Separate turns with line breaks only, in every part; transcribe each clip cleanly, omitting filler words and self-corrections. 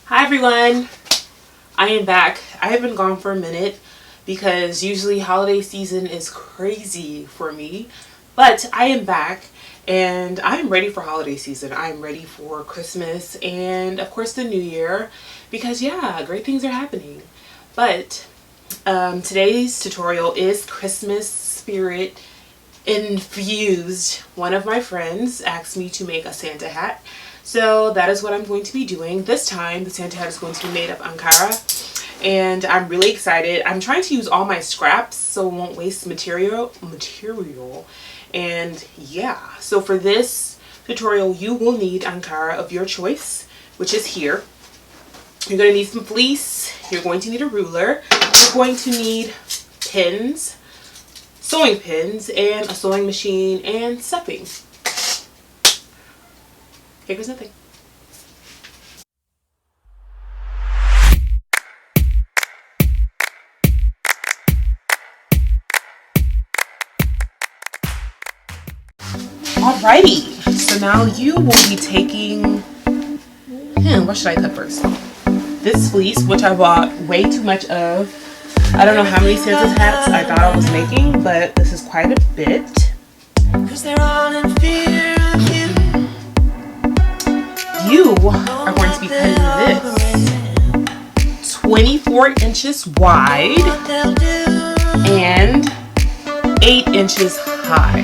Hi everyone, I am back. I have been gone for a minute because usually holiday season is crazy for me, but I am back and I'm ready for holiday season. I'm ready for Christmas and of course the New Year because great things are happening. But today's tutorial is Christmas spirit infused. One of my friends asked me to make a Santa hat. So that is what I'm going to be doing. This time the Santa hat is going to be made of Ankara and I'm really excited. I'm trying to use all my scraps so it won't waste material. And yeah, so for this tutorial you will need Ankara of your choice, which is here. You're going to need some fleece. You're going to need a ruler. You're going to need pins, sewing pins, and a sewing machine and stuffing. Here goes nothing. Alrighty, so now you will be taking, what should I cut first? This fleece, which I bought way too much of. I don't know how many Santa's hats I thought I was making, but this is quite a bit. You are going to be cutting this 24 inches wide and 8 inches high.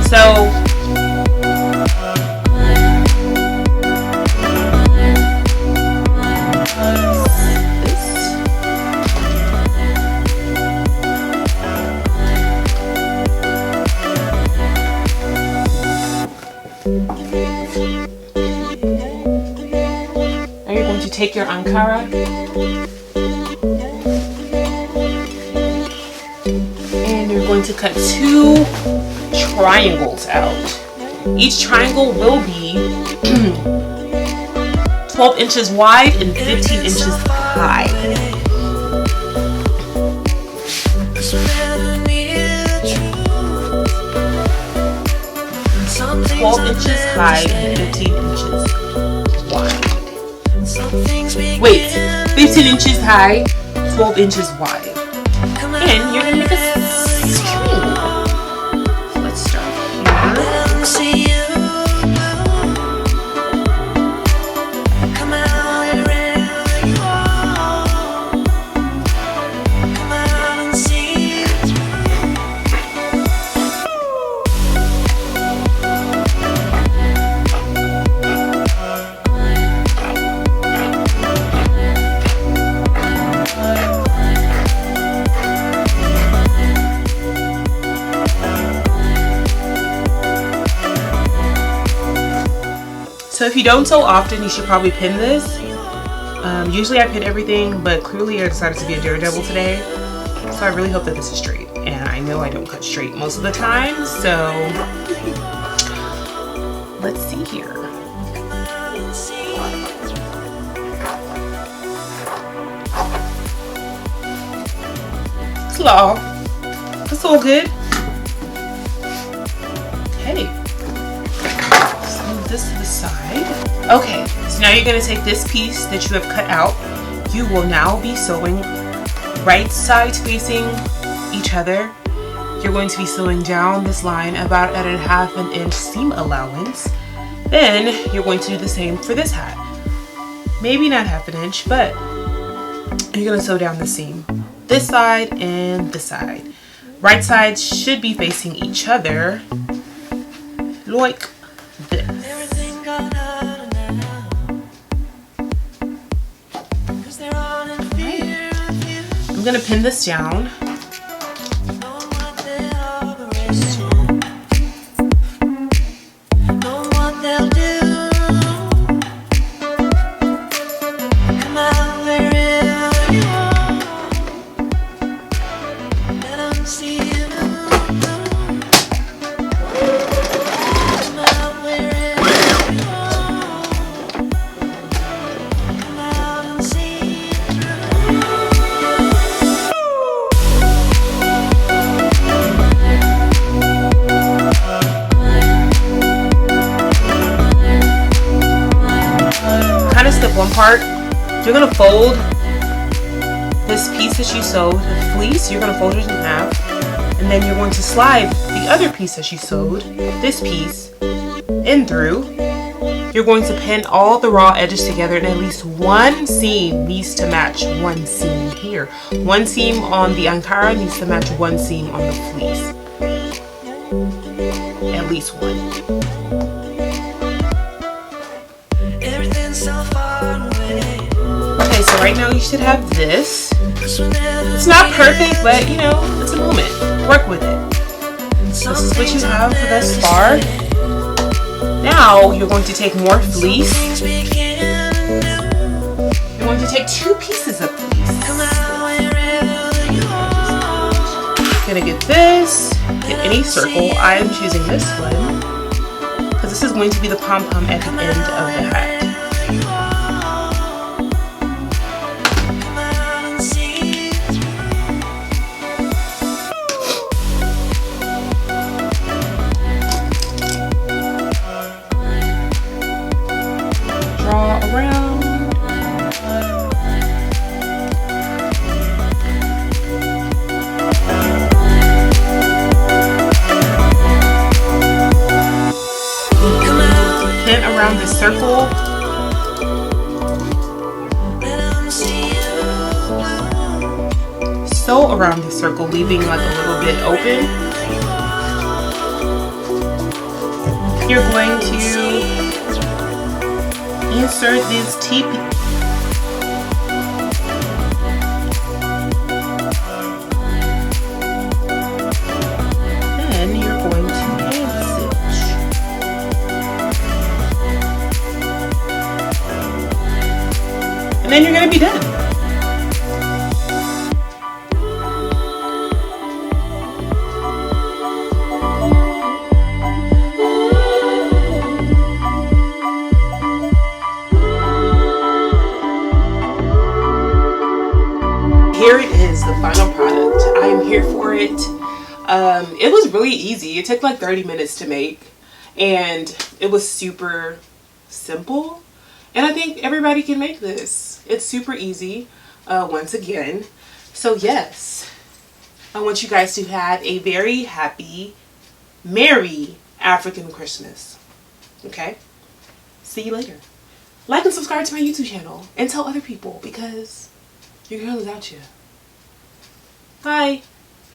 So now you're going to take your Ankara and you're going to cut 2 triangles out. Each triangle will be 12 inches wide and 15 inches high. Inches high and 15 inches wide. Wait, 15 inches high, 12 inches wide. And you're gonna make a string. So let's start here. So if you don't sew often, you should probably pin this. Usually I pin everything, but clearly I decided to be a daredevil today. So I really hope that this is straight. And I know I don't cut straight most of the time, so let's see here. Slaw. That's all good. Okay. This to the side. Okay, so now you're going to take this piece that you have cut out. You will now be sewing right sides facing each other. You're going to be sewing down this line about at a 1/2 inch seam allowance. Then you're going to do the same for this hat. Maybe not 1/2 inch, but you're going to sew down the seam. This side and this side. Right sides should be facing each other like this. I'm gonna pin this down. one part, you're going to fold this piece that you sewed, the fleece, you're going to fold it in half, and then you're going to slide the other piece that you sewed, this piece, in through. You're going to pin all the raw edges together, and at least one seam needs to match one seam here. One seam on the Ankara needs to match one seam on the fleece. At least one. Okay, so right now you should have this. It's not perfect, but you know, it's a moment. Work with it. This is what you have thus far. Now you're going to take more fleece. You're going to take 2 pieces of fleece. You're gonna get this, get any circle. I am choosing this one because this is going to be the pom-pom at the end of the hat. Draw around. Pin around the circle. Sew around the circle, leaving like a little bit open. You're going to insert this T-piece. Then you're going to hand stitch. And then you're going to be done. Here it is, the final product. I am here for it. It was really easy. It took like 30 minutes to make, and it was super simple. And I think everybody can make this. It's super easy, once again. So yes, I want you guys to have a very happy, merry African Christmas. Okay? See you later. Like and subscribe to my YouTube channel and tell other people, because your girl is out here. Bye.